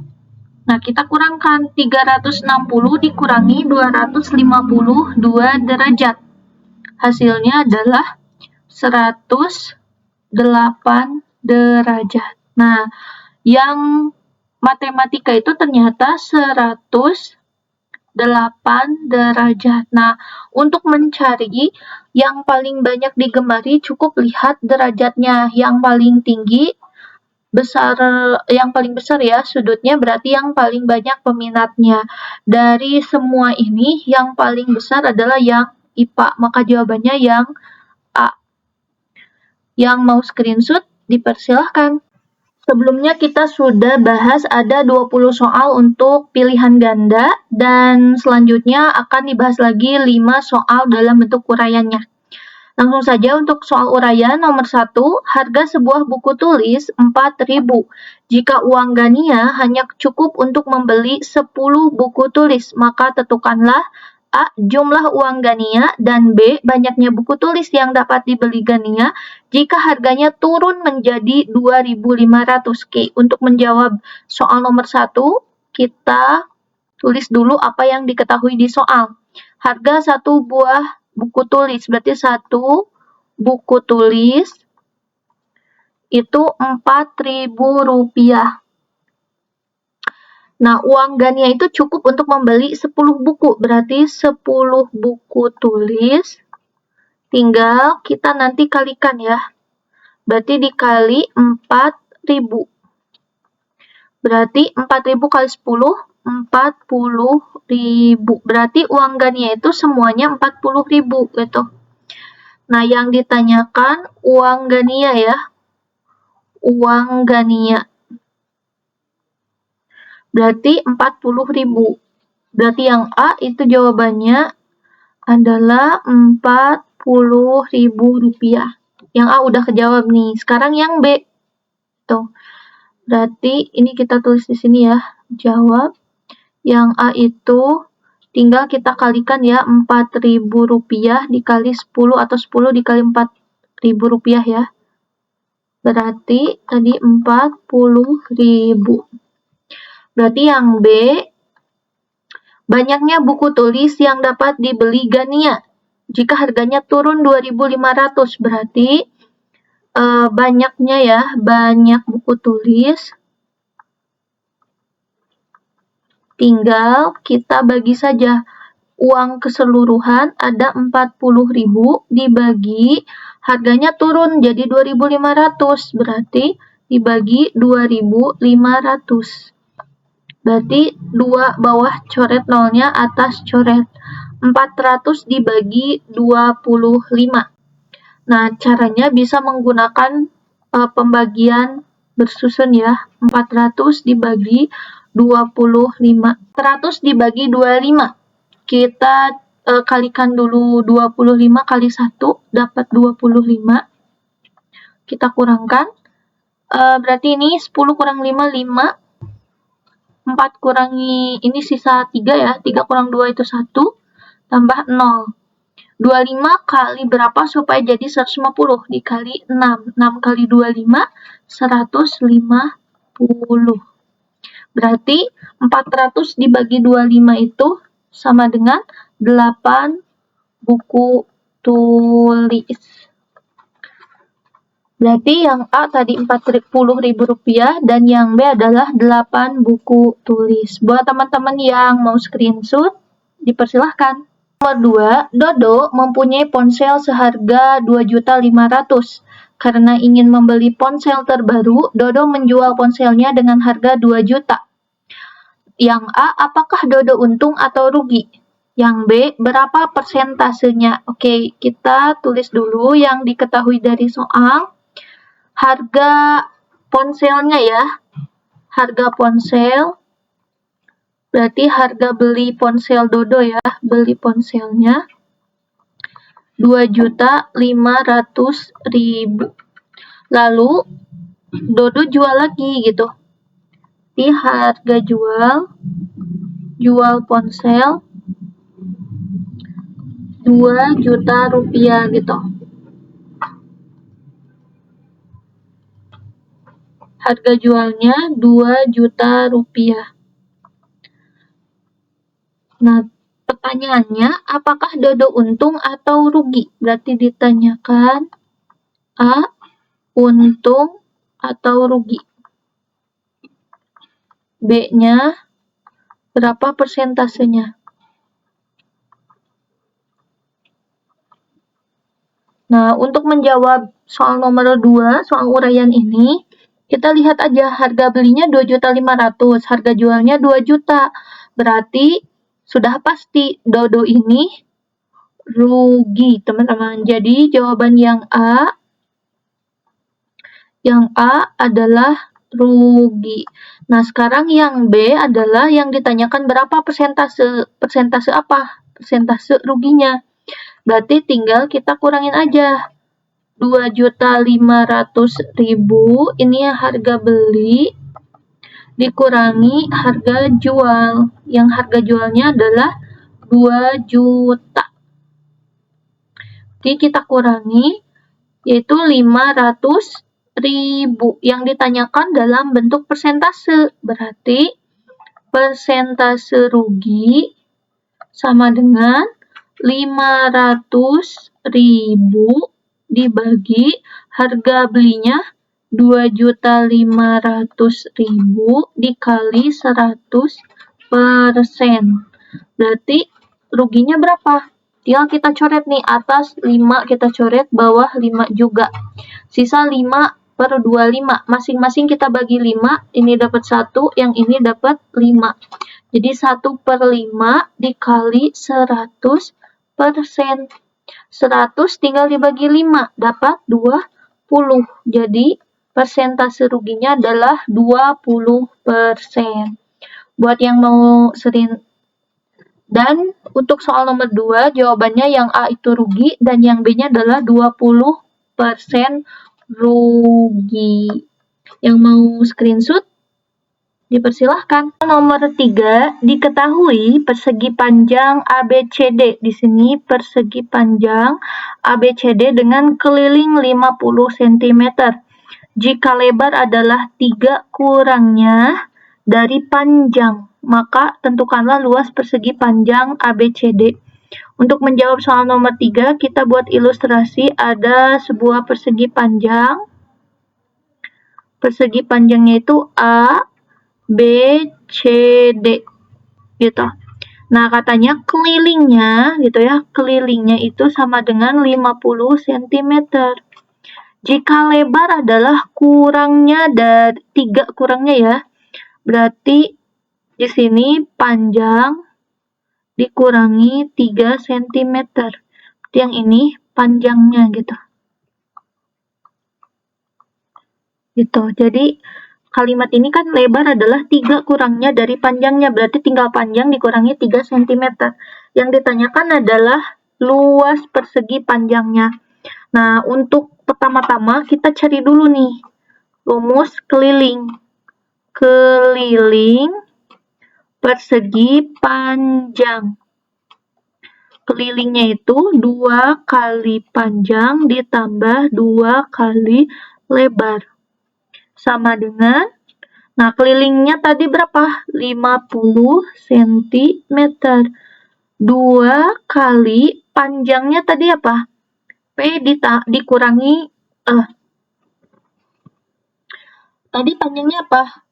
Nah, kita kurangkan 360 dikurangi 252 derajat. Hasilnya adalah 108 derajat. Nah, yang matematika itu ternyata 108 derajat. Nah, untuk mencari yang paling banyak digemari cukup lihat derajatnya. Yang paling tinggi besar, yang paling besar ya sudutnya, berarti yang paling banyak peminatnya. Dari semua ini yang paling besar adalah yang IPA, maka jawabannya yang A. Yang mau screenshot dipersilahkan. Sebelumnya kita sudah bahas ada 20 soal untuk pilihan ganda dan selanjutnya akan dibahas lagi 5 soal dalam bentuk uraiannya. Langsung saja untuk soal uraian nomor 1, harga sebuah buku tulis 4.000. Jika uang Gania hanya cukup untuk membeli 10 buku tulis, maka tentukanlah A. Jumlah uang Gania dan B. Banyaknya buku tulis yang dapat dibeli Gania jika harganya turun menjadi 2.500. Untuk menjawab soal nomor 1, kita tulis dulu apa yang diketahui di soal. Harga satu buah buku tulis. Berarti 1 buku tulis itu Rp4.000. Nah, uang Gania itu cukup untuk membeli 10 buku. Berarti 10 buku tulis. Tinggal kita nanti kalikan ya. Berarti dikali 4.000. Berarti 4.000 kali 10, 40.000. Berarti uang Gania itu semuanya 40.000 gitu. Nah, yang ditanyakan uang Gania ya. Uang Gania. Berarti 40.000. Berarti yang A itu jawabannya adalah Rp40.000. Yang A udah kejawab nih. Sekarang yang B. Tuh. Berarti ini kita tulis di sini ya. Jawab. Yang A itu tinggal kita kalikan ya. Rp4.000 dikali 10 atau 10 dikali Rp4.000 ya. Berarti tadi 40.000. Berarti yang B, banyaknya buku tulis yang dapat dibeli Gania. Jika harganya turun 2.500, berarti banyaknya ya, banyak buku tulis. Tinggal kita bagi saja. Uang keseluruhan ada 40.000 dibagi harganya turun jadi 2.500. Berarti dibagi 2.500. Berarti 2 bawah coret nolnya, atas coret 400 dibagi 25. Nah, caranya bisa menggunakan pembagian bersusun ya. 400 dibagi 25. 100 dibagi 25. Kita kalikan dulu 25 kali 1 dapat 25. Kita kurangkan. Berarti ini 10 kurang 5, 5. 4 kurangi, ini sisa 3 ya, 3 kurang 2 itu 1, tambah 0. 25 kali berapa supaya jadi 150? Dikali 6. 6 kali 25, 150. Berarti 400 dibagi 25 itu sama dengan 8 buku tulis. Berarti yang A tadi Rp40.000 dan yang B adalah 8 buku tulis. Buat teman-teman yang mau screenshot, dipersilahkan. Nomor 2, Dodo mempunyai ponsel seharga 2.500.000. Karena ingin membeli ponsel terbaru, Dodo menjual ponselnya dengan harga 2 juta. Yang A, apakah Dodo untung atau rugi? Yang B, berapa persentasenya? Oke, kita tulis dulu yang diketahui dari soal. Harga ponselnya ya, harga ponsel, berarti harga beli ponsel Dodo ya, beli ponselnya 2.500.000. Lalu Dodo jual lagi gitu. Di harga jual ponsel 2 juta rupiah gitu. Harga jualnya 2 juta rupiah. Nah, pertanyaannya, apakah Dodo untung atau rugi? Berarti ditanyakan A, untung atau rugi. B-nya, berapa persentasenya? Nah, untuk menjawab soal nomor 2, soal uraian ini, kita lihat aja harga belinya 2.500.000, harga jualnya 2 juta. Berarti sudah pasti Dodo ini rugi, teman-teman. Jadi jawaban yang A adalah rugi. Nah, sekarang yang B adalah yang ditanyakan berapa persentase. Persentase apa? Persentase ruginya. Berarti tinggal kita kurangin aja. 2.500.000 ini harga beli dikurangi harga jual. Yang harga jualnya adalah 2 juta. Jadi kita kurangi yaitu 500.000. Yang ditanyakan dalam bentuk persentase. Berarti persentase rugi sama dengan 500.000 dibagi harga belinya 2.500.000 dikali 100%. Berarti ruginya berapa? Tinggal kita coret nih, atas 5 kita coret, bawah 5 juga. Sisa 5/25. Masing-masing kita bagi 5, ini dapat 1, yang ini dapat 5. Jadi 1/5 dikali 100%. 100 tinggal dibagi 5, dapat 20. Jadi persentase ruginya adalah 20%. Buat yang mau sering. Dan untuk soal nomor 2, jawabannya yang A itu rugi dan yang B-nya adalah 20% rugi. Yang mau screenshot dipersilahkan. Nomor 3, diketahui persegi panjang ABCD. Di sini persegi panjang ABCD dengan keliling 50 cm. Jika lebar adalah 3 kurangnya dari panjang, maka tentukanlah luas persegi panjang ABCD. Untuk menjawab soal nomor 3, kita buat ilustrasi. Ada sebuah persegi panjang. Persegi panjangnya itu A, B, C, D. Gitu. Nah, katanya kelilingnya gitu ya. Kelilingnya itu sama dengan 50 cm. Jika lebar adalah kurangnya dari 3 kurangnya ya. Berarti di sini panjang dikurangi 3 cm. Yang ini panjangnya gitu. Gitu. Jadi kalimat ini kan lebar adalah 3 kurangnya dari panjangnya. Berarti tinggal panjang dikurangi 3 cm. Yang ditanyakan adalah luas persegi panjangnya. Nah, untuk pertama-tama kita cari dulu nih rumus keliling. Keliling persegi panjang. Kelilingnya itu 2 kali panjang ditambah 2 kali lebar. Sama dengan, nah kelilingnya tadi berapa? 50 cm. 2 kali panjangnya tadi apa? P dikurangi, tadi panjangnya apa?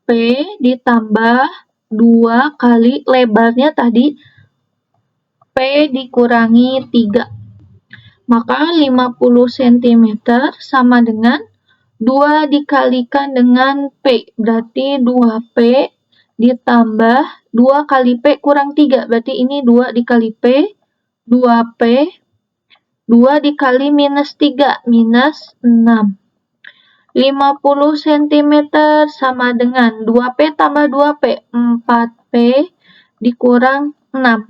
P ditambah 2 kali lebarnya tadi P dikurangi 3. Maka 50 cm sama dengan 2 dikalikan dengan P. Berarti 2P ditambah 2 kali P kurang 3. Berarti ini 2 dikali P, 2P, 2 dikali minus 3, minus 6. 50 cm sama dengan 2P tambah 2P, 4P dikurang 6.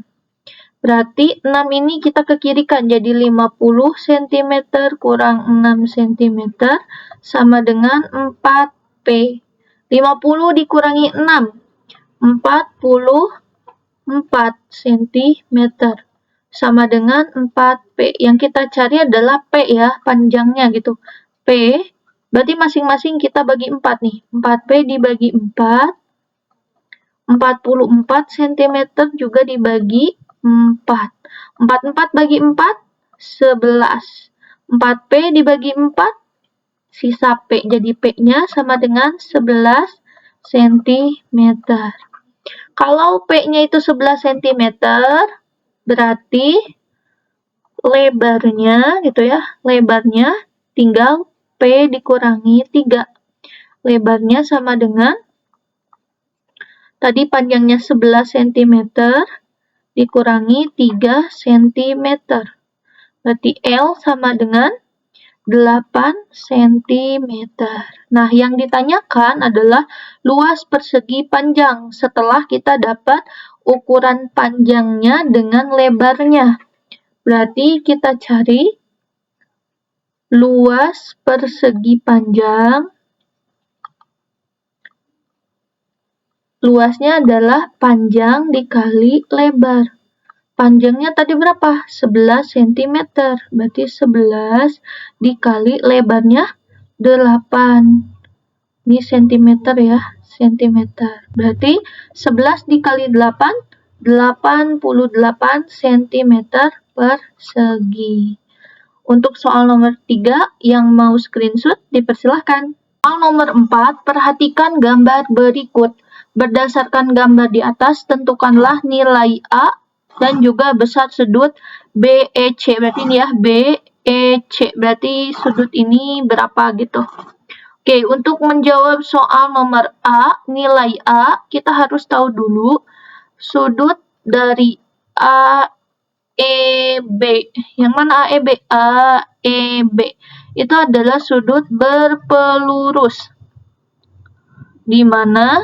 Berarti 6 ini kita ke kiri kan, jadi 50 cm kurang 6 cm sama dengan 4P. 50 dikurangi 6, 44 cm sama dengan 4P. Yang kita cari adalah P ya, panjangnya gitu. P, berarti masing-masing kita bagi 4 nih. 4P dibagi 4, 44 cm juga dibagi 4. 44 bagi 4, 11. 4P dibagi 4, sisa P. Jadi P-nya sama dengan 11 cm. Kalau P-nya itu 11 cm, berarti lebarnya gitu ya, lebarnya tinggal P dikurangi 3. Lebarnya sama dengan, tadi panjangnya 11 cm, dikurangi 3 cm. Berarti L sama dengan 8 cm. Nah, yang ditanyakan adalah luas persegi panjang setelah kita dapat ukuran panjangnya dengan lebarnya. Berarti kita cari luas persegi panjang. Luasnya adalah panjang dikali lebar. Panjangnya tadi berapa? 11 cm. Berarti 11 dikali lebarnya 8. Ini cm ya, cm. Berarti 11 dikali 8, 88 cm persegi. Untuk soal nomor 3 yang mau screenshot dipersilahkan. Soal nomor 4, perhatikan gambar berikut. Berdasarkan gambar di atas, tentukanlah nilai A dan juga besar sudut BEC. Berarti ini ya, BEC. Berarti sudut ini berapa gitu. Oke, untuk menjawab soal nomor A, nilai A, kita harus tahu dulu sudut dari AEB. Yang mana AEB? AEB itu adalah sudut berpelurus, di mana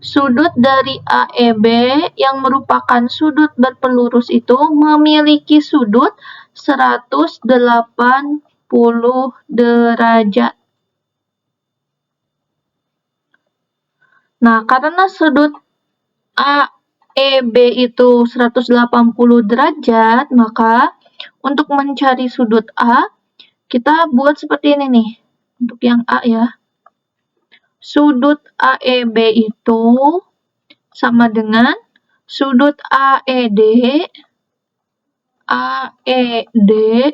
sudut dari AEB yang merupakan sudut berpelurus itu memiliki sudut 180 derajat. Nah, karena sudut AEB itu 180 derajat, maka untuk mencari sudut A, kita buat seperti ini nih. Untuk yang A ya. Sudut AEB itu sama dengan sudut AED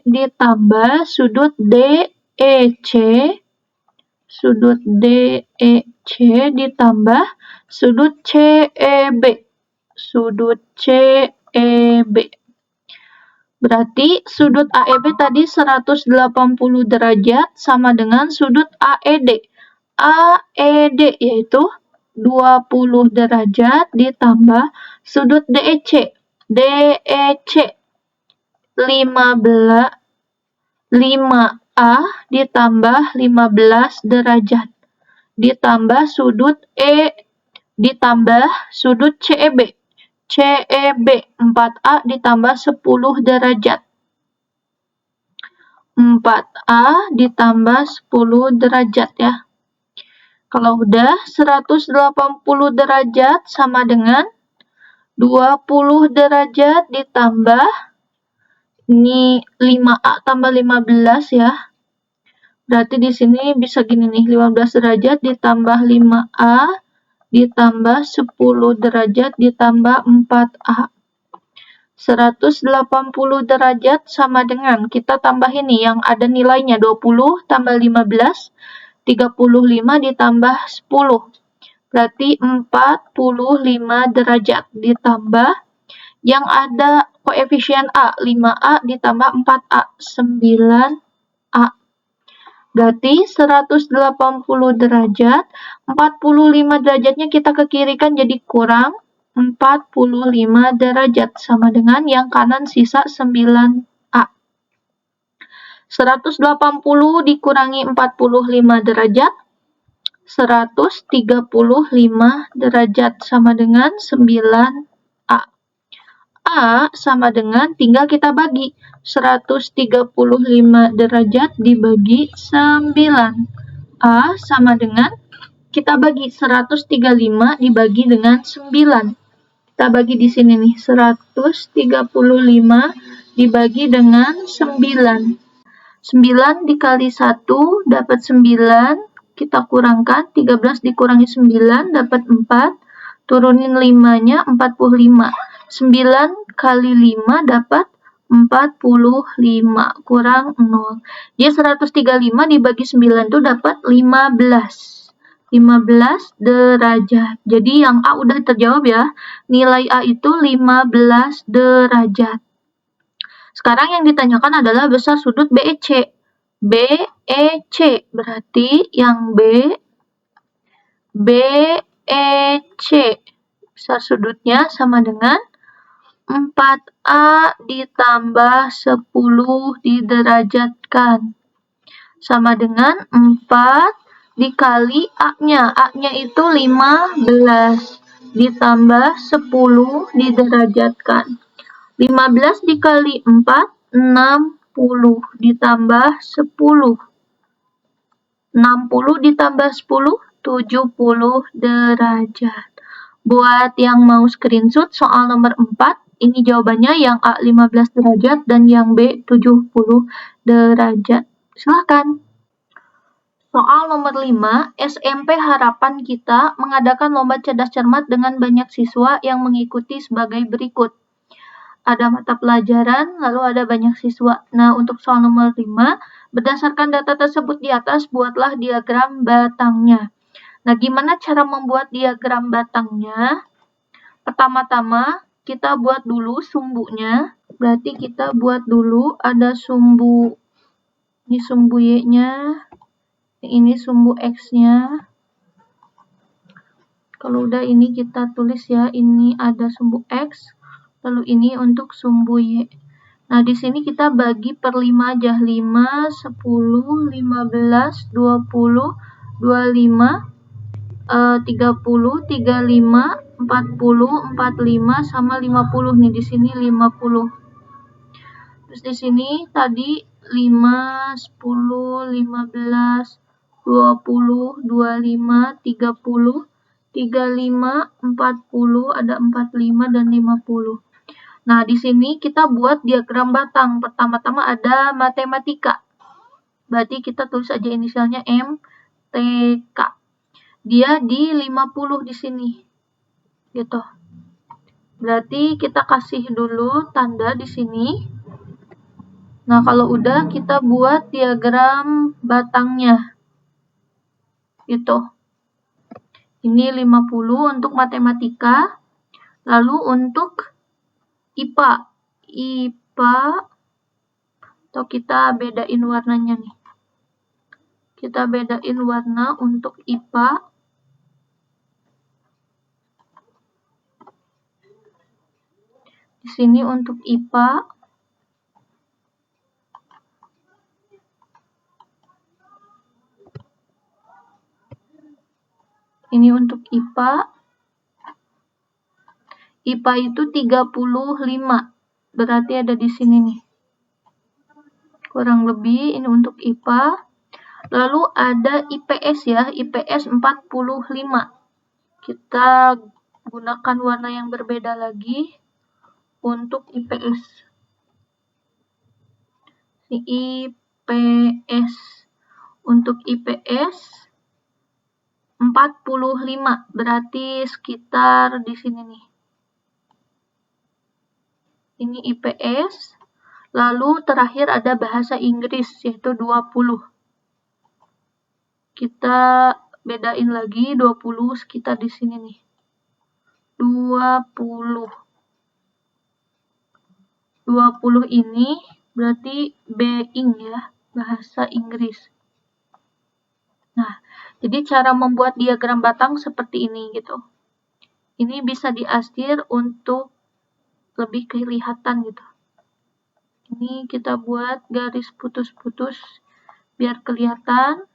ditambah sudut DEC, sudut DEC ditambah sudut CEB, sudut CEB. Berarti sudut AEB tadi 180 derajat sama dengan sudut AED. AED yaitu 20 derajat ditambah sudut DEC. DEC 5A ditambah 15 derajat. Ditambah sudut ditambah sudut CEB. CEB 4A ditambah 10 derajat. 4A ditambah 10 derajat ya. Kalau udah 180 derajat sama dengan 20 derajat ditambah ini 5A tambah 15 ya. Berarti di sini bisa gini nih, 15 derajat ditambah 5A ditambah 10 derajat ditambah 4A. 180 derajat sama dengan, kita tambah ini yang ada nilainya 20 tambah 15, 35 ditambah 10. Berarti 45 derajat ditambah yang ada koefisien A, 5A ditambah 4A, 9A. Berarti 180 derajat, 45 derajatnya kita ke kiri kan jadi kurang 45 derajat sama dengan yang kanan sisa 9A. 180 dikurangi 45 derajat, 135 derajat sama dengan 9A. A sama dengan, tinggal kita bagi, 135 derajat dibagi 9. A sama dengan, kita bagi 135 dibagi dengan 9. Kita bagi di sini nih, 135 dibagi dengan 9. 9 dikali 1 dapat 9, kita kurangkan, 13 dikurangi 9 dapat 4, turunin 5-nya 45. 9 kali 5 dapat 45, kurang 0. Jadi 135 dibagi 9 itu dapat 15. 15 derajat. Jadi yang A udah terjawab ya. Nilai A itu 15 derajat. Sekarang yang ditanyakan adalah besar sudut BEC. BEC berarti yang BEC besar sudutnya sama dengan 4A ditambah 10 diderajatkan. Sama dengan 4 dikali A-nya. A-nya itu 15 ditambah 10 diderajatkan. 15 dikali 4, 60 ditambah 10. 60 ditambah 10, 70 derajat. Buat yang mau screenshot soal nomor 4, ini jawabannya yang A 15 derajat dan yang B 70 derajat. Silakan. Soal nomor 5, SMP Harapan Kita mengadakan lomba cerdas cermat dengan banyak siswa yang mengikuti sebagai berikut. Ada mata pelajaran, lalu ada banyak siswa. Nah, untuk soal nomor 5, berdasarkan data tersebut di atas, buatlah diagram batangnya. Nah, gimana cara membuat diagram batangnya? Pertama-tama, kita buat dulu sumbunya. Berarti kita buat dulu ada sumbu, ini sumbu Y-nya, ini sumbu X-nya. Kalau udah ini kita tulis ya, ini ada sumbu X, lalu ini untuk sumbu Y. Nah, di sini kita bagi per 5 aja. 5, 10, 15, 20, 25, 30, 35, 40, 45, sama 50 nih. Di sini 50. Terus di sini tadi 5, 10, 15, 20, 25, 30, 35, 40, ada 45 dan 50. Nah, di sini kita buat diagram batang. Pertama-tama ada matematika. Berarti kita tulis aja inisialnya MTK. Dia di 50 di sini. Gitu. Berarti kita kasih dulu tanda di sini. Nah, kalau udah kita buat diagram batangnya. Gitu. Ini 50 untuk matematika. Lalu untuk IPA. Atau kita bedain warnanya nih. Kita bedain warna untuk IPA. Di sini untuk IPA. Ini untuk IPA. IPA itu 35. Berarti ada di sini nih. Kurang lebih ini untuk IPA. Lalu ada IPS ya, IPS 45. Kita gunakan warna yang berbeda lagi untuk IPS. IPS. Untuk IPS 45, berarti sekitar di sini nih. Ini IPS. Lalu terakhir ada bahasa Inggris, yaitu 20. Kita bedain lagi 20 sekitar di sini nih. 20. 20 ini berarti being ya, bahasa Inggris. Nah, jadi cara membuat diagram batang seperti ini gitu. Ini bisa diarsir untuk lebih kelihatan gitu. Ini kita buat garis putus-putus biar kelihatan.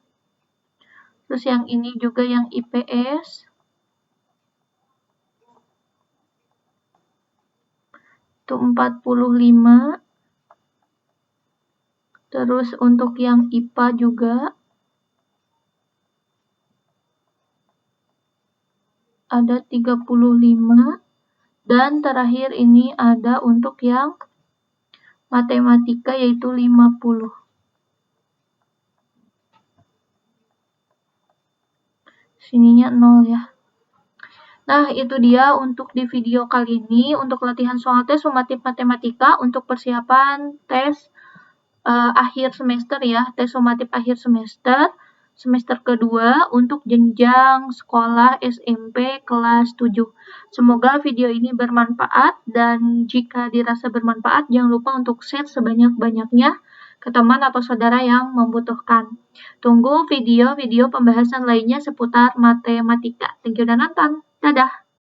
Terus yang ini juga yang IPS. Itu 45. Terus untuk yang IPA juga ada 35. Dan terakhir ini ada untuk yang matematika yaitu 50. Sininya 0 ya. Nah, itu dia untuk di video kali ini untuk latihan soal tes sumatif matematika untuk persiapan tes akhir semester ya, tes sumatif akhir semester kedua untuk jenjang sekolah SMP kelas 7. Semoga video ini bermanfaat dan jika dirasa bermanfaat jangan lupa untuk share sebanyak-banyaknya ke teman atau saudara yang membutuhkan. Tunggu video-video pembahasan lainnya seputar matematika. Thank you udah nonton. Dadah!